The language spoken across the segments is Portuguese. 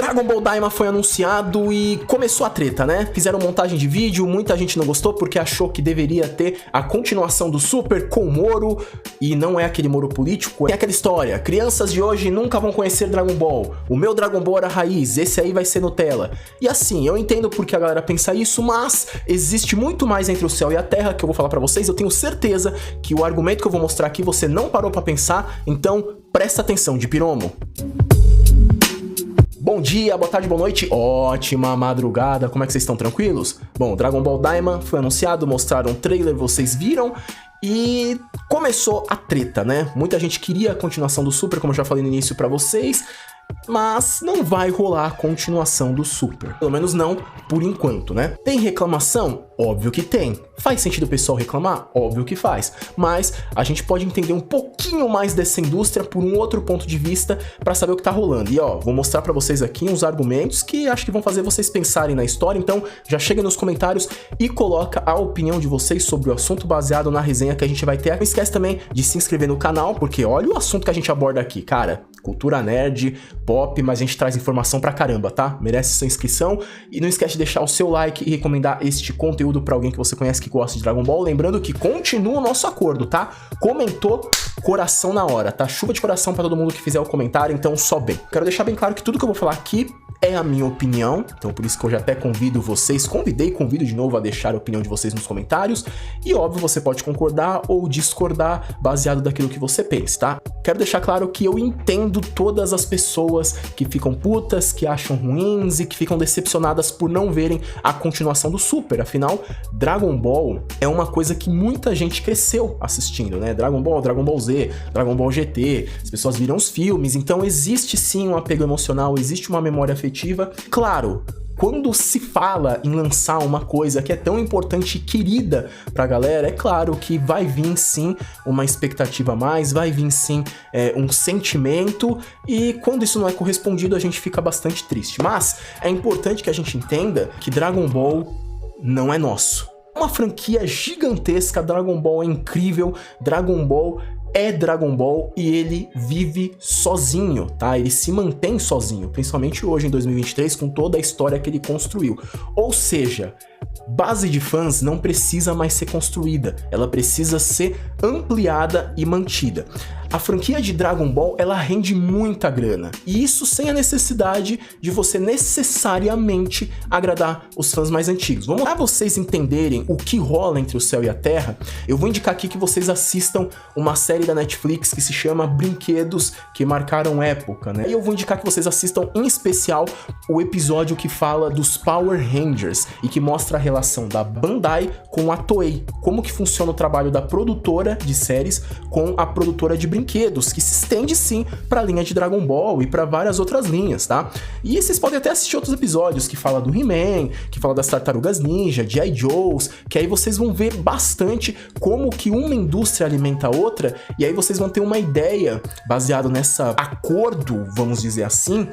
Dragon Ball Daima foi anunciado e começou a treta, né? Fizeram montagem de vídeo, muita gente não gostou porque achou que deveria ter a continuação do Super com o Moro, e não é aquele Moro político, é aquela história, crianças de hoje nunca vão conhecer Dragon Ball, o meu Dragon Ball era raiz, esse aí vai ser Nutella. E assim, eu entendo porque a galera pensa isso, mas existe muito mais entre o céu e a terra que eu vou falar pra vocês. Eu tenho certeza que o argumento que eu vou mostrar aqui você não parou pra pensar, então presta atenção, de piromo. Bom dia, boa tarde, boa noite, ótima madrugada, como é que vocês estão, tranquilos? Bom, Dragon Ball Daima foi anunciado, mostraram um trailer, vocês viram, e começou a treta, né? Muita gente queria a continuação do Super, como eu já falei no início pra vocês, mas não vai rolar a continuação do Super. Pelo menos não por enquanto, né? Tem reclamação? Óbvio que tem. Faz sentido o pessoal reclamar? Óbvio que faz. Mas a gente pode entender um pouquinho mais dessa indústria por um outro ponto de vista pra saber o que tá rolando. E ó, vou mostrar pra vocês aqui uns argumentos que acho que vão fazer vocês pensarem na história. Então já chega nos comentários e coloca a opinião de vocês sobre o assunto baseado na resenha que a gente vai ter. Não esquece também de se inscrever no canal, porque olha o assunto que a gente aborda aqui, cara. Cultura nerd, pop, mas a gente traz informação pra caramba, tá? Merece sua inscrição. E não esquece de deixar o seu like e recomendar este conteúdo pra alguém que você conhece que gosta de Dragon Ball. Lembrando que continua o nosso acordo, tá? Comentou, coração na hora, tá? Chuva de coração pra todo mundo que fizer o comentário, então só bem. Quero deixar bem claro que tudo que eu vou falar aqui é a minha opinião, então por isso que eu já até convido vocês, convido de novo a deixar a opinião de vocês nos comentários, e óbvio, você pode concordar ou discordar baseado daquilo que você pensa, tá? Quero deixar claro que eu entendo todas as pessoas que ficam putas, que acham ruins e que ficam decepcionadas por não verem a continuação do Super, afinal, Dragon Ball é uma coisa que muita gente cresceu assistindo, né? Dragon Ball, Dragon Ball Z, Dragon Ball GT, as pessoas viram os filmes, então existe sim um apego emocional, existe uma memória afetiva. Claro, quando se fala em lançar uma coisa que é tão importante e querida pra galera, é claro que vai vir sim uma expectativa a mais, vai vir sim um sentimento, e quando isso não é correspondido a gente fica bastante triste. Mas é importante que a gente entenda que Dragon Ball não é nosso. Uma franquia gigantesca, Dragon Ball é incrível, Dragon Ball é Dragon Ball e ele vive sozinho, tá? Ele se mantém sozinho, principalmente hoje em 2023, com toda a história que ele construiu. Ou seja, base de fãs não precisa mais ser construída, ela precisa ser ampliada e mantida. A franquia de Dragon Ball, ela rende muita grana, e isso sem a necessidade de você necessariamente agradar os fãs mais antigos. Vamos lá, pra vocês entenderem o que rola entre o céu e a terra, eu vou indicar aqui que vocês assistam uma série da Netflix que se chama Brinquedos que Marcaram Época, né? E eu vou indicar que vocês assistam em especial o episódio que fala dos Power Rangers e que mostra a relação da Bandai com a Toei, como que funciona o trabalho da produtora de séries com a produtora de brinquedos, que se estende sim para a linha de Dragon Ball e para várias outras linhas, tá? E vocês podem até assistir outros episódios que fala do He-Man, que fala das Tartarugas Ninja, G.I. Joes, que aí vocês vão ver bastante como que uma indústria alimenta a outra, e aí vocês vão ter uma ideia, baseado nessa acordo, vamos dizer assim,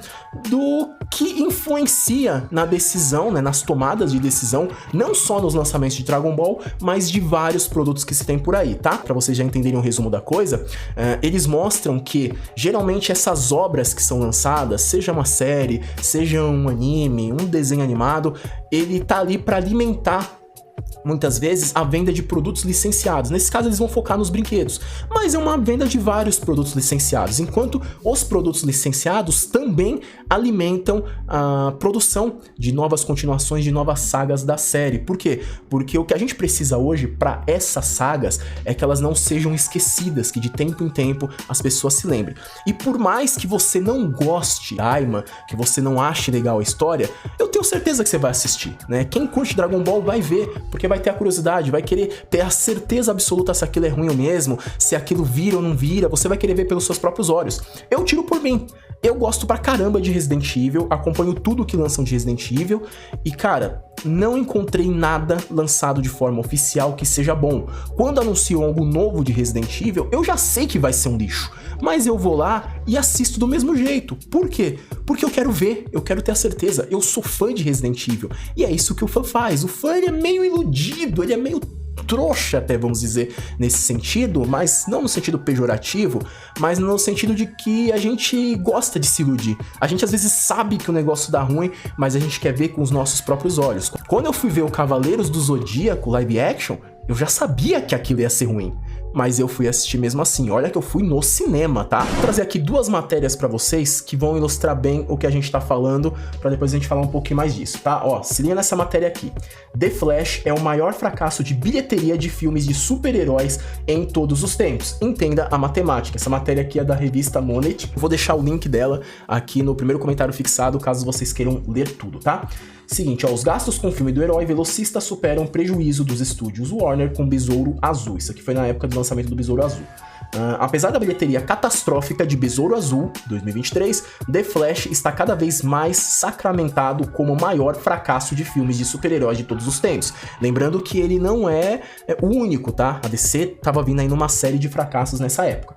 do que influencia na decisão, né, nas tomadas de decisão, não só nos lançamentos de Dragon Ball, mas de vários produtos que se tem por aí, tá? Pra vocês já entenderem o resumo da coisa, eles mostram que, geralmente, essas obras que são lançadas, seja uma série, seja um anime, um desenho animado, ele tá ali pra alimentar muitas vezes a venda de produtos licenciados. Nesse caso eles vão focar nos brinquedos, mas é uma venda de vários produtos licenciados, enquanto os produtos licenciados também alimentam a produção de novas continuações, de novas sagas da série. Por quê? Porque o que a gente precisa hoje para essas sagas é que elas não sejam esquecidas, que de tempo em tempo as pessoas se lembrem. E por mais que você não goste de Daima, que você não ache legal a história, eu tenho certeza que você vai assistir, né? Quem curte Dragon Ball vai ver, porque vai ter a curiosidade, vai querer ter a certeza absoluta se aquilo é ruim ou mesmo, se aquilo vira ou não vira, você vai querer ver pelos seus próprios olhos. Eu tiro por mim. Eu gosto pra caramba de Resident Evil, acompanho tudo que lançam de Resident Evil e, cara, não encontrei nada lançado de forma oficial que seja bom. Quando anunciam algo novo de Resident Evil, eu já sei que vai ser um lixo, mas eu vou lá e assisto do mesmo jeito. Por quê? Porque eu quero ver, eu quero ter a certeza. Eu sou fã de Resident Evil e é isso que o fã faz. O fã, ele é meio iludido, ele é meio trouxa até, vamos dizer, nesse sentido, mas não no sentido pejorativo, mas no sentido de que a gente gosta de se iludir. A gente às vezes sabe que o negócio dá ruim, mas a gente quer ver com os nossos próprios olhos. Quando eu fui ver o Cavaleiros do Zodíaco live action, eu já sabia que aquilo ia ser ruim, mas eu fui assistir mesmo assim. Olha que eu fui no cinema, tá? Vou trazer aqui duas matérias pra vocês que vão ilustrar bem o que a gente tá falando, pra depois a gente falar um pouquinho mais disso, tá? Ó, se liga nessa matéria aqui. The Flash é o maior fracasso de bilheteria de filmes de super-heróis em todos os tempos. Entenda a matemática. Essa matéria aqui é da revista Monet. Vou deixar o link dela aqui no primeiro comentário fixado, caso vocês queiram ler tudo, tá? Seguinte, ó, os gastos com o filme do herói velocista superam o prejuízo dos estúdios Warner com Besouro Azul. Isso aqui foi na época do lançamento do Besouro Azul. Apesar da bilheteria catastrófica de Besouro Azul, 2023, The Flash está cada vez mais sacramentado como o maior fracasso de filmes de super-heróis de todos os tempos. Lembrando que ele não é o único, tá? A DC tava vindo aí numa série de fracassos nessa época.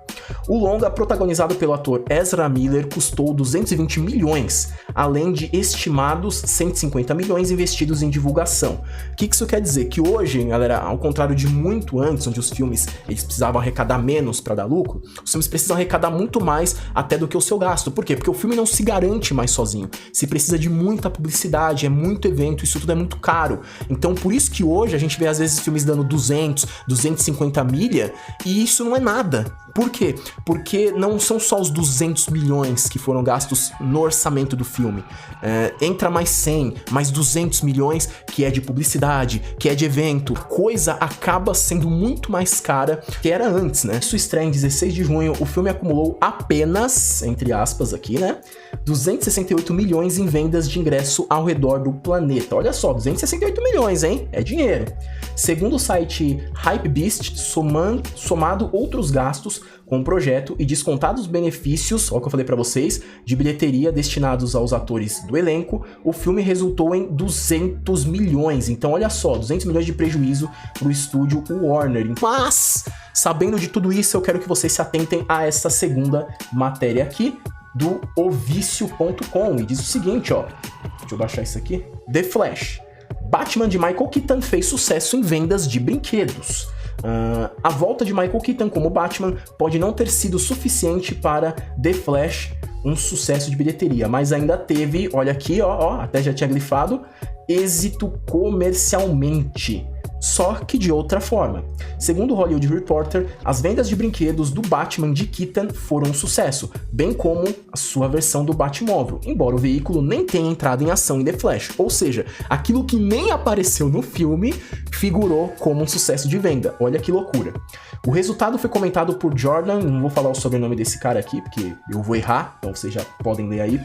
O longa, protagonizado pelo ator Ezra Miller, custou 220 milhões, além de estimados 150 milhões investidos em divulgação. O que isso quer dizer? Que hoje, galera, ao contrário de muito antes, onde os filmes eles precisavam arrecadar menos para dar lucro, os filmes precisam arrecadar muito mais até do que o seu gasto. Por quê? Porque o filme não se garante mais sozinho. Se precisa de muita publicidade, é muito evento, isso tudo é muito caro. Então, por isso que hoje a gente vê às vezes filmes dando 200, 250 milha, e isso não é nada. Por quê? Porque não são só os 200 milhões que foram gastos no orçamento do filme. Entra mais 100, mais 200 milhões que é de publicidade, que é de evento. A coisa acaba sendo muito mais cara que era antes, né? Isso estreia em 16 de junho, o filme acumulou apenas, entre aspas aqui, né? 268 milhões em vendas de ingresso ao redor do planeta. Olha só, 268 milhões, hein? É dinheiro. Segundo o site Hypebeast, somado outros gastos com o projeto e descontados os benefícios, olha o que eu falei pra vocês, de bilheteria destinados aos atores do elenco, o filme resultou em 200 milhões. Então olha só, 200 milhões de prejuízo pro estúdio Warner. Mas, sabendo de tudo isso, eu quero que vocês se atentem a essa segunda matéria aqui do ovicio.com, e diz o seguinte, ó, deixa eu baixar isso aqui. The Flash. Batman de Michael Keaton fez sucesso em vendas de brinquedos. A volta de Michael Keaton como Batman pode não ter sido suficiente para The Flash um sucesso de bilheteria, mas ainda teve, olha aqui, ó, até já tinha glifado, êxito comercialmente. Só que de outra forma. Segundo o Hollywood Reporter, as vendas de brinquedos do Batman de Keaton foram um sucesso, bem como a sua versão do Batmóvel, embora o veículo nem tenha entrado em ação em The Flash, ou seja, aquilo que nem apareceu no filme figurou como um sucesso de venda. Olha que loucura. O resultado foi comentado por Jordan, não vou falar o sobrenome desse cara aqui, porque eu vou errar, então vocês já podem ler aí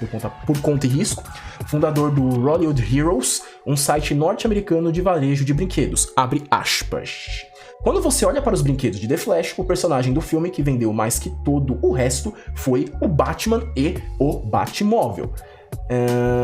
por conta e risco, fundador do Hollywood Heroes, um site norte-americano de varejo de brinquedos, abre aspas. Quando você olha para os brinquedos de The Flash, o personagem do filme que vendeu mais que todo o resto foi o Batman e o Batmóvel.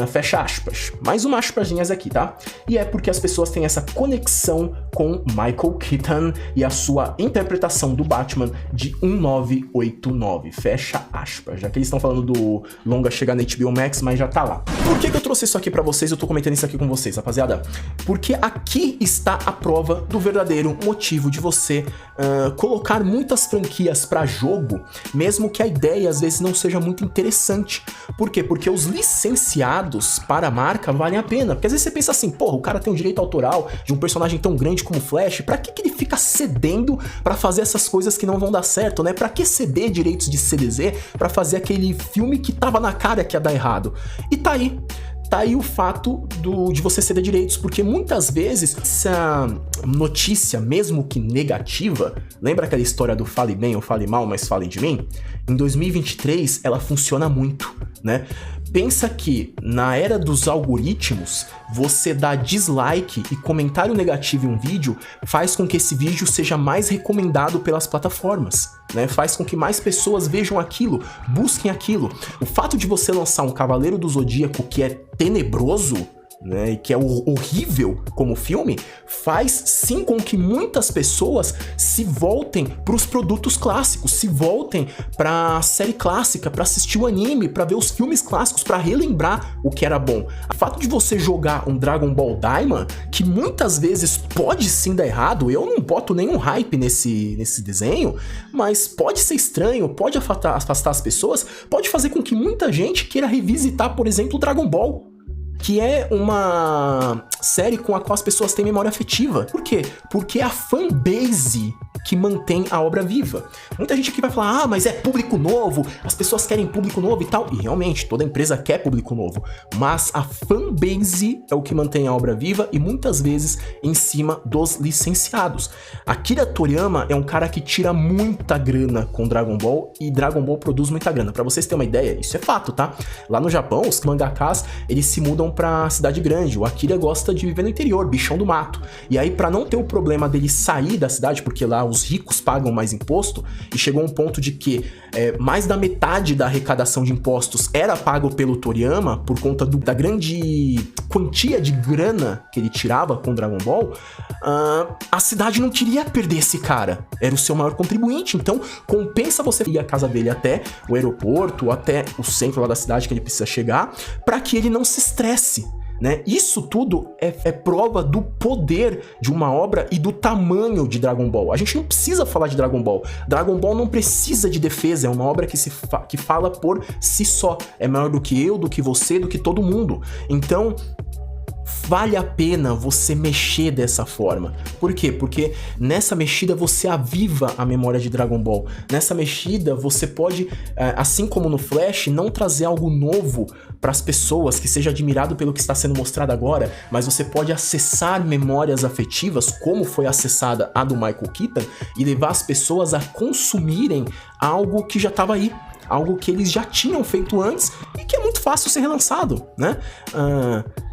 Fecha aspas. Mais uma aspasinhas aqui, tá? E é porque as pessoas têm essa conexão com Michael Keaton e a sua interpretação do Batman de 1989. Fecha aspas. Já que eles estão falando do longa chegar na HBO Max, mas já tá lá. Por que eu trouxe isso aqui pra vocês? Eu tô comentando isso aqui com vocês, rapaziada. Porque aqui está a prova do verdadeiro motivo de você colocar muitas franquias pra jogo, mesmo que a ideia às vezes não seja muito interessante. Por quê? Porque os licenciados para a marca valem a pena. Porque às vezes você pensa assim, porra, o cara tem um direito autoral de um personagem tão grande como Flash, pra que ele fica cedendo pra fazer essas coisas que não vão dar certo, né? Pra que ceder direitos de CDZ pra fazer aquele filme que tava na cara que ia dar errado? E tá aí. Tá aí o fato de você ceder direitos, porque muitas vezes essa notícia, mesmo que negativa, lembra aquela história do fale bem ou fale mal, mas fale de mim? Em 2023, ela funciona muito, né? Pensa que na era dos algoritmos, você dar dislike e comentário negativo em um vídeo faz com que esse vídeo seja mais recomendado pelas plataformas, né? Faz com que mais pessoas vejam aquilo, busquem aquilo. O fato de você lançar um Cavaleiro do Zodíaco que é tenebroso, né, e que é horrível como filme, faz sim com que muitas pessoas se voltem para os produtos clássicos, se voltem para a série clássica, para assistir o anime, para ver os filmes clássicos, para relembrar o que era bom. O fato de você jogar um Dragon Ball Daima, que muitas vezes pode sim dar errado, eu não boto nenhum hype nesse desenho, mas pode ser estranho, pode afastar as pessoas, pode fazer com que muita gente queira revisitar, por exemplo, Dragon Ball, que é uma série com a qual as pessoas têm memória afetiva. Por quê? Porque é a fanbase que mantém a obra viva. Muita gente aqui vai falar, ah, mas é público novo, as pessoas querem público novo e tal. E realmente, toda empresa quer público novo. Mas a fanbase é o que mantém a obra viva e muitas vezes em cima dos licenciados. Akira Toriyama é um cara que tira muita grana com Dragon Ball e Dragon Ball produz muita grana. Pra vocês terem uma ideia, isso é fato, tá? Lá no Japão, os mangakas, eles se mudam pra cidade grande. O Akira gosta de viver no interior, bichão do mato. E aí, pra não ter o problema dele sair da cidade, porque lá os ricos pagam mais imposto, e chegou um ponto de que mais da metade da arrecadação de impostos era pago pelo Toriyama, por conta da grande quantia de grana que ele tirava com Dragon Ball, a cidade não queria perder esse cara. Era o seu maior contribuinte, então compensa você ir à casa dele até o aeroporto, até o centro lá da cidade que ele precisa chegar, para que ele não se estresse. Né? Isso tudo é prova do poder de uma obra e do tamanho de Dragon Ball. A gente não precisa falar de Dragon Ball. Dragon Ball não precisa de defesa, é uma obra que fala por si só. É maior do que eu, do que você, do que todo mundo. Então, vale a pena você mexer dessa forma. Por quê? Porque nessa mexida você aviva a memória de Dragon Ball. Nessa mexida você pode, assim como no Flash, não trazer algo novo para as pessoas que seja admirado pelo que está sendo mostrado agora, mas você pode acessar memórias afetivas, como foi acessada a do Michael Keaton, e levar as pessoas a consumirem algo que já estava aí. Algo que eles já tinham feito antes e que é muito fácil ser relançado, né?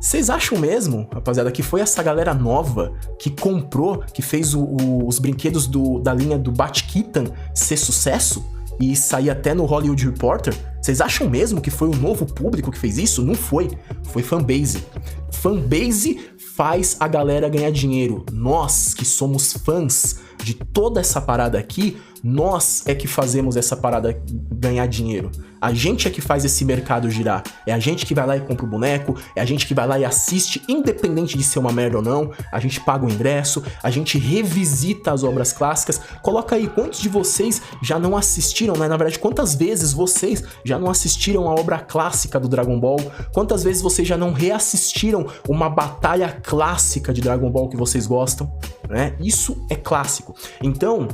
Vocês acham mesmo, rapaziada, que foi essa galera nova que comprou, que fez os brinquedos da linha do Bat-Keaton ser sucesso e sair até no Hollywood Reporter? Vocês acham mesmo que foi o novo público que fez isso? Não foi. Foi fanbase. Fanbase faz a galera ganhar dinheiro. Nós, que somos fãs de toda essa parada aqui, nós é que fazemos essa parada ganhar dinheiro. A gente é que faz esse mercado girar. É a gente que vai lá e compra o boneco, é a gente que vai lá e assiste, independente de ser uma merda ou não. A gente paga o ingresso, a gente revisita as obras clássicas. Coloca aí, quantos de vocês já não assistiram, né? Na verdade, quantas vezes vocês já não assistiram a obra clássica do Dragon Ball? Quantas vezes vocês já não reassistiram uma batalha clássica de Dragon Ball que vocês gostam, né? Isso é clássico. Então,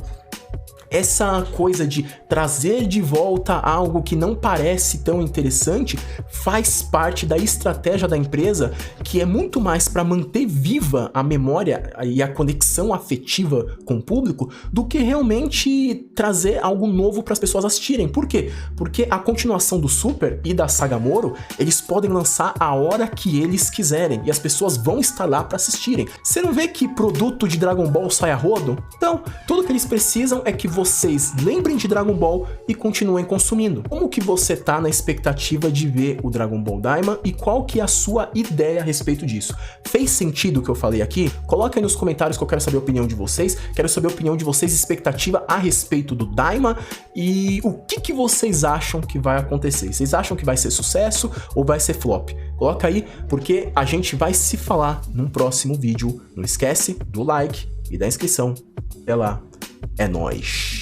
essa coisa de trazer de volta algo que não parece tão interessante faz parte da estratégia da empresa, que é muito mais para manter viva a memória e a conexão afetiva com o público do que realmente trazer algo novo para as pessoas assistirem. Por quê? Porque a continuação do Super e da saga Moro, eles podem lançar a hora que eles quiserem e as pessoas vão estar lá para assistirem. Você não vê que produto de Dragon Ball sai a rodo? Então, tudo que eles precisam é que vocês lembrem de Dragon Ball e continuem consumindo. Como que você tá na expectativa de ver o Dragon Ball Daima e qual que é a sua ideia a respeito disso? Fez sentido o que eu falei aqui? Coloca aí nos comentários que eu quero saber a opinião de vocês. Quero saber a opinião de vocês, expectativa a respeito do Daima e o que vocês acham que vai acontecer. Vocês acham que vai ser sucesso ou vai ser flop? Coloca aí, porque a gente vai se falar num próximo vídeo. Não esquece do like e da inscrição. Até lá, é nóis!